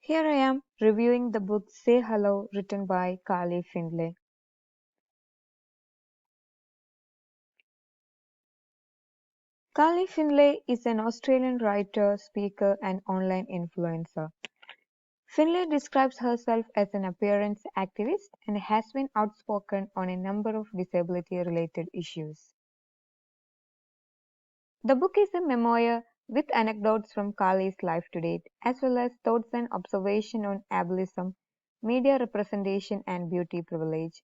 Here I am reviewing the book Say Hello written by Carly Findlay. Carly Findlay is an Australian writer, speaker, and online influencer. Findlay describes herself as an appearance activist and has been outspoken on a number of disability-related issues. The book is a memoir with anecdotes from Carly's life to date, as well as thoughts and observations on ableism, media representation, and beauty privilege.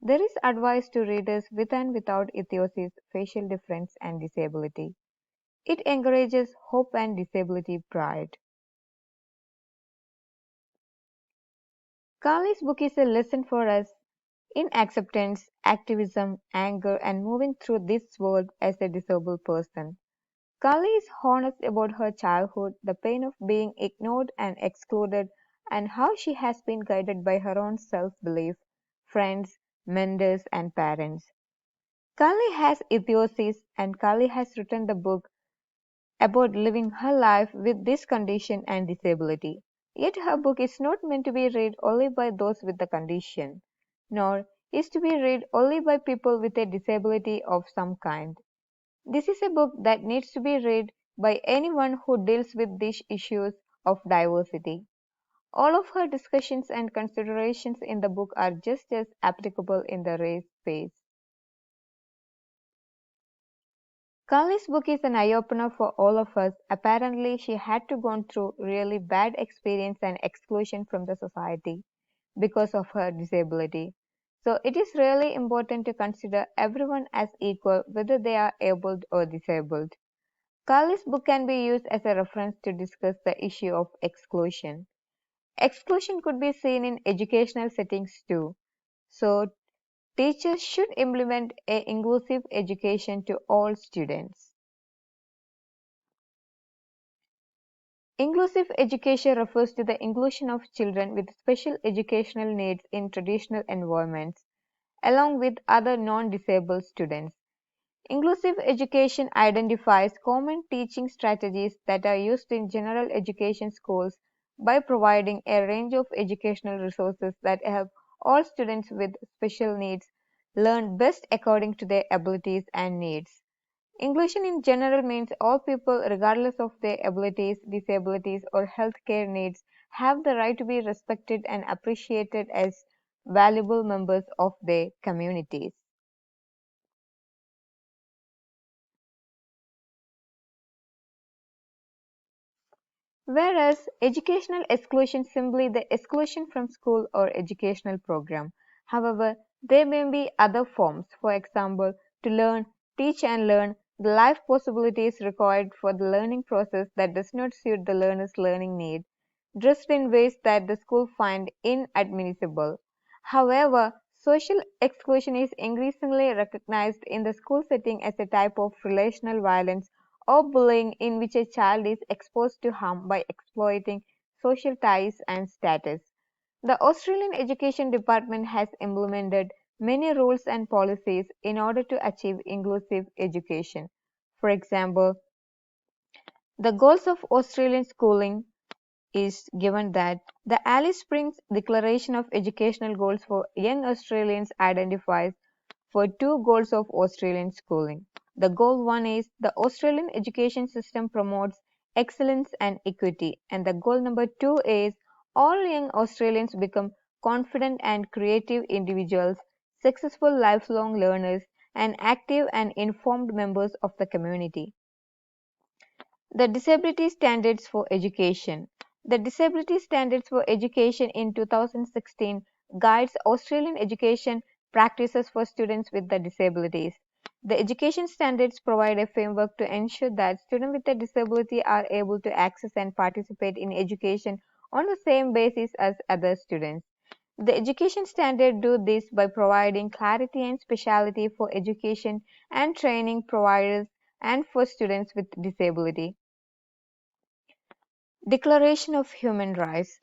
There is advice to readers with and without ichthyosis, facial difference, and disability. It encourages hope and disability pride. Carly's book is a lesson for us in acceptance, activism, anger, and moving through this world as a disabled person. Carly is honest about her childhood, the pain of being ignored and excluded, and how she has been guided by her own self-belief, friends, mentors, and parents. Carly has ichthyosis, and Carly has written the book about living her life with this condition and disability. Yet her book is not meant to be read only by those with the condition, nor is to be read only by people with a disability of some kind. This is a book that needs to be read by anyone who deals with these issues of diversity. All of her discussions and considerations in the book are just as applicable in the race space. Carly's book is an eye-opener for all of us. Apparently, she had to go through really bad experience and exclusion from the society because of her disability. So it is really important to consider everyone as equal, whether they are able or disabled. Carly's book can be used as a reference to discuss the issue of exclusion. Exclusion could be seen in educational settings too. So teachers should implement a inclusive education to all students. Inclusive education refers to the inclusion of children with special educational needs in traditional environments, along with other non-disabled students. Inclusive education identifies common teaching strategies that are used in general education schools by providing a range of educational resources that help all students with special needs learn best according to their abilities and needs. Inclusion in general means all people, regardless of their abilities, disabilities, or healthcare needs, have the right to be respected and appreciated as valuable members of their communities. Whereas educational exclusion is simply the exclusion from school or educational program. However, there may be other forms, for example, to learn, teach and learn, the life possibilities required for the learning process that does not suit the learner's learning need, dressed in ways that the school find inadmissible. However, social exclusion is increasingly recognized in the school setting as a type of relational violence or bullying in which a child is exposed to harm by exploiting social ties and status. The Australian Education Department has implemented many rules and policies in order to achieve inclusive education. For example, the goals of Australian schooling is given that the Alice Springs Declaration of Educational Goals for Young Australians identifies for two goals of Australian schooling. The goal one is the Australian education system promotes excellence and equity, and the goal number two is all young Australians become confident and creative individuals, successful lifelong learners, and active and informed members of the community. The Disability Standards for Education. The Disability Standards for Education in 2016 guides Australian education practices for students with the disabilities. The education standards provide a framework to ensure that students with a disability are able to access and participate in education on the same basis as other students. The education standards do this by providing clarity and speciality for education and training providers and for students with disability. Declaration of Human Rights.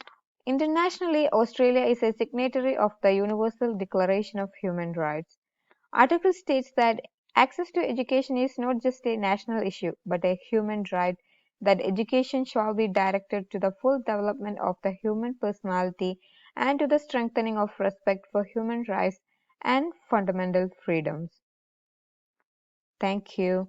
Internationally, Australia is a signatory of the Universal Declaration of Human Rights. Article states that access to education is not just a national issue, but a human right that education shall be directed to the full development of the human personality and to the strengthening of respect for human rights and fundamental freedoms. Thank you.